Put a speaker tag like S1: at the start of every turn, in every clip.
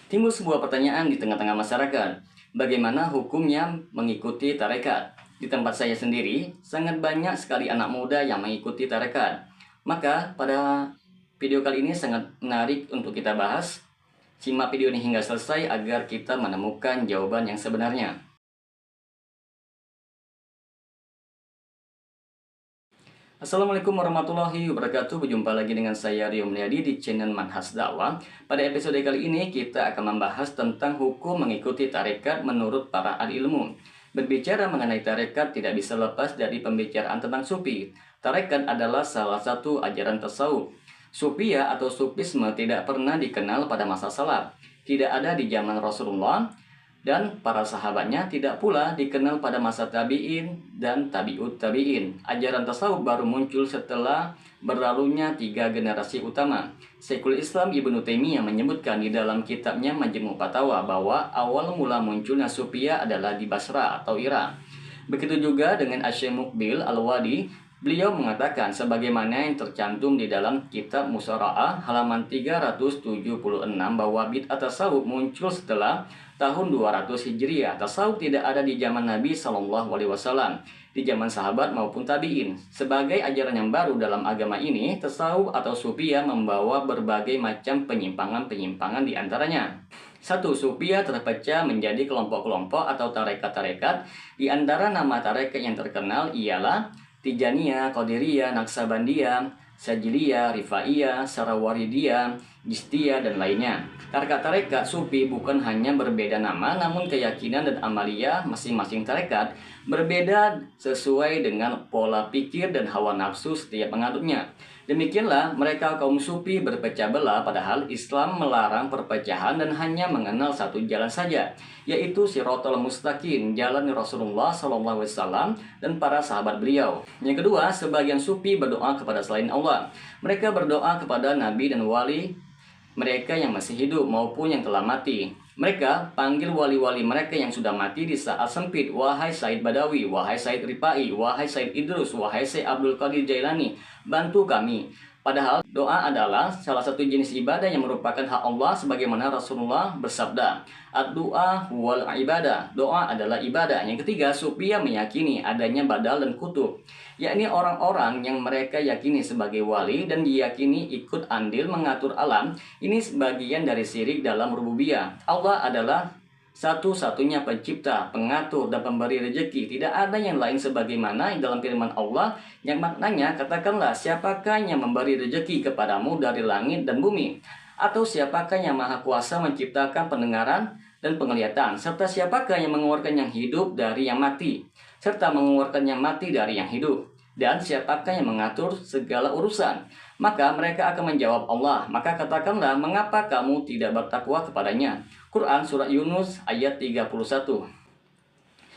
S1: Timbul sebuah pertanyaan di tengah-tengah masyarakat. Bagaimana hukumnya mengikuti tarekat? Di tempat saya sendiri, sangat banyak sekali anak muda yang mengikuti tarekat. Maka pada video kali ini sangat menarik untuk kita bahas. Simak video ini hingga selesai agar kita menemukan jawaban yang sebenarnya. Assalamualaikum warahmatullahi wabarakatuh. Berjumpa lagi dengan saya Rio Mulyadi di channel Manhaj Dakwah. Pada episode kali ini kita akan membahas tentang hukum mengikuti tarekat menurut para ahli ilmu. Berbicara mengenai tarekat tidak bisa lepas dari pembicaraan tentang sufi. Tarekat adalah salah satu ajaran tasawuf. Sufia atau sufisme tidak pernah dikenal pada masa salaf. Tidak ada di zaman Rasulullah dan para sahabatnya, tidak pula dikenal pada masa tabi'in dan tabi'ut tabi'in. Ajaran tasawuf baru muncul setelah berlalunya 3 generasi utama. Syekhul Islam Ibnu Taimiyah menyebutkan di dalam kitabnya Majmu' Fatawa bahwa awal mula munculnya Sufia adalah di Basra atau Irak. Begitu juga dengan Asy-Syaikh Muqbil Al-Wadi. Beliau mengatakan sebagaimana yang tercantum di dalam kitab Musara'ah halaman 376 bahwa bid'ah tasawuf muncul setelah tahun 200 Hijriah. Tasawuf tidak ada di zaman Nabi SAW, di zaman sahabat maupun tabi'in. Sebagai ajaran yang baru dalam agama ini, tasawuf atau sufiyah membawa berbagai macam penyimpangan-penyimpangan di antaranya. 1. Sufiyah terpecah menjadi kelompok-kelompok atau tarekat-tarekat. Di antara nama tarekat yang terkenal ialah Tijaniyah, Qadiriyah, Naksabandiyah, Sajiliyah, Rifaiyah, Sarawaridiyah, Jistiyah, dan lainnya. Tarekat-tarekat sufi bukan hanya berbeda nama, namun keyakinan dan amaliyah masing-masing tarekat berbeda sesuai dengan pola pikir dan hawa nafsu setiap penganutnya. Demikianlah mereka kaum sufi berpecah belah, padahal Islam melarang perpecahan dan hanya mengenal satu jalan saja, yaitu Shiratal Mustaqim, jalan Rasulullah SAW dan para sahabat beliau. Yang kedua, sebagian sufi berdoa kepada selain Allah. Mereka berdoa kepada nabi dan wali mereka yang masih hidup maupun yang telah mati. Mereka panggil wali-wali mereka yang sudah mati di saat sempit. Wahai Said Badawi, wahai Said Rifai, wahai Said Idrus, wahai Said Abdul Qadir Jailani, bantu kami. Padahal doa adalah salah satu jenis ibadah yang merupakan hak Allah, sebagaimana Rasulullah bersabda, ad-du'a wal ibadah, doa adalah ibadah. Yang ketiga, sufiyah meyakini adanya badal dan kutub, yakni orang-orang yang mereka yakini sebagai wali dan diyakini ikut andil mengatur alam. Ini sebagian dari syirik dalam rububiyah. Allah adalah satu-satunya pencipta, pengatur, dan pemberi rezeki. Tidak ada yang lain, sebagaimana dalam firman Allah yang maknanya, katakanlah, siapakah yang memberi rezeki kepadamu dari langit dan bumi? Atau siapakah yang maha kuasa menciptakan pendengaran dan penglihatan? Serta siapakah yang mengeluarkan yang hidup dari yang mati? Serta mengeluarkan yang mati dari yang hidup? Dan siapakah yang mengatur segala urusan? Maka mereka akan menjawab Allah. Maka katakanlah, mengapa kamu tidak bertakwa kepadanya? Quran Surat Yunus ayat 31.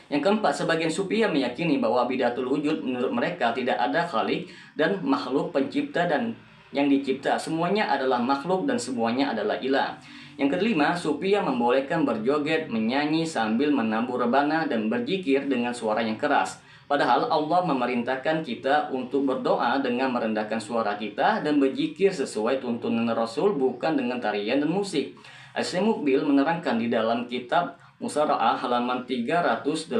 S1: Yang keempat, sebagian sufiyah meyakini bahwa bidatul wujud menurut mereka tidak ada khalik dan makhluk, pencipta dan yang dicipta. Semuanya adalah makhluk dan semuanya adalah ilah. Yang kelima, sufiyah membolehkan berjoget, menyanyi sambil menambur rebana dan berzikir dengan suara yang keras. Padahal Allah memerintahkan kita untuk berdoa dengan merendahkan suara kita dan berzikir sesuai tuntunan Rasul, bukan dengan tarian dan musik. Asy-Syaikh Muqbil menerangkan di dalam kitab Musara'ah halaman 388,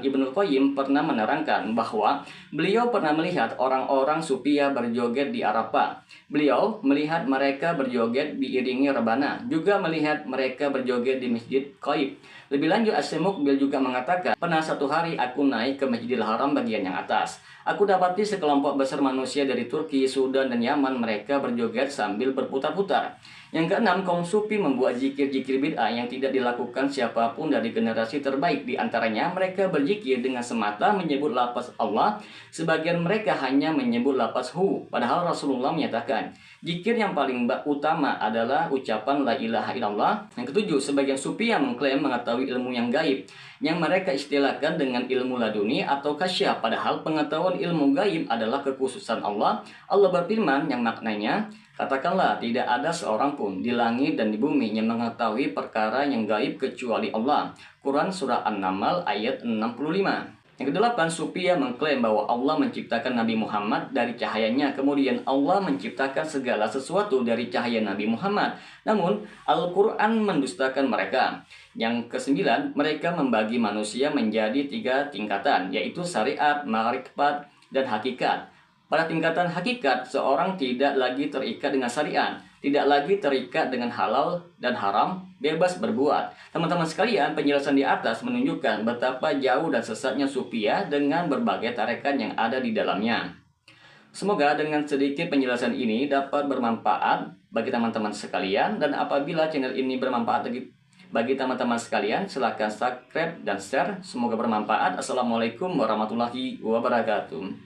S1: Ibnu Qayyim pernah menerangkan bahwa beliau pernah melihat orang-orang sufiyah berjoget di Arafah. Beliau melihat mereka berjoget diiringi rebana, juga melihat mereka berjoget di Masjid Qaib. Lebih lanjut, Asy-Syaikh Muqbil juga mengatakan, pernah satu hari aku naik ke Masjidil Haram bagian yang atas. Aku dapati sekelompok besar manusia dari Turki, Sudan, dan Yaman. Mereka berjoget sambil berputar-putar. Yang keenam, kaum sufi membuat zikir-zikir bid'ah yang tidak dilakukan siapapun dari generasi terbaik. Di antaranya, mereka berzikir dengan semata menyebut lafaz Allah. Sebagian mereka hanya menyebut lafaz hu. Padahal Rasulullah menyatakan, zikir yang paling utama adalah ucapan la ilaha illallah. Yang ketujuh, sebagian sufi yang mengklaim mengetahui ilmu yang gaib, yang mereka istilahkan dengan ilmu laduni atau kasyaf. Padahal pengetahuan ilmu gaib adalah kekhususan Allah. Allah berfirman yang maknanya, katakanlah, tidak ada seorang pun di langit dan di bumi yang mengetahui perkara yang gaib kecuali Allah. Quran Surah An-Naml ayat 65. Yang kedelapan, Sufiyah mengklaim bahwa Allah menciptakan Nabi Muhammad dari cahayanya, kemudian Allah menciptakan segala sesuatu dari cahaya Nabi Muhammad. Namun, Al-Quran mendustakan mereka. Yang kesembilan, mereka membagi manusia menjadi 3 tingkatan, yaitu syariat, ma'rifat, dan hakikat. Pada tingkatan hakikat, seorang tidak lagi terikat dengan syariat, tidak lagi terikat dengan halal dan haram, bebas berbuat. Teman-teman sekalian, penjelasan di atas menunjukkan betapa jauh dan sesatnya Sufiyah dengan berbagai tarekat yang ada di dalamnya. Semoga dengan sedikit penjelasan ini dapat bermanfaat bagi teman-teman sekalian, dan apabila channel ini bermanfaat bagi teman-teman sekalian, silahkan subscribe dan share. Semoga bermanfaat. Assalamualaikum warahmatullahi wabarakatuh.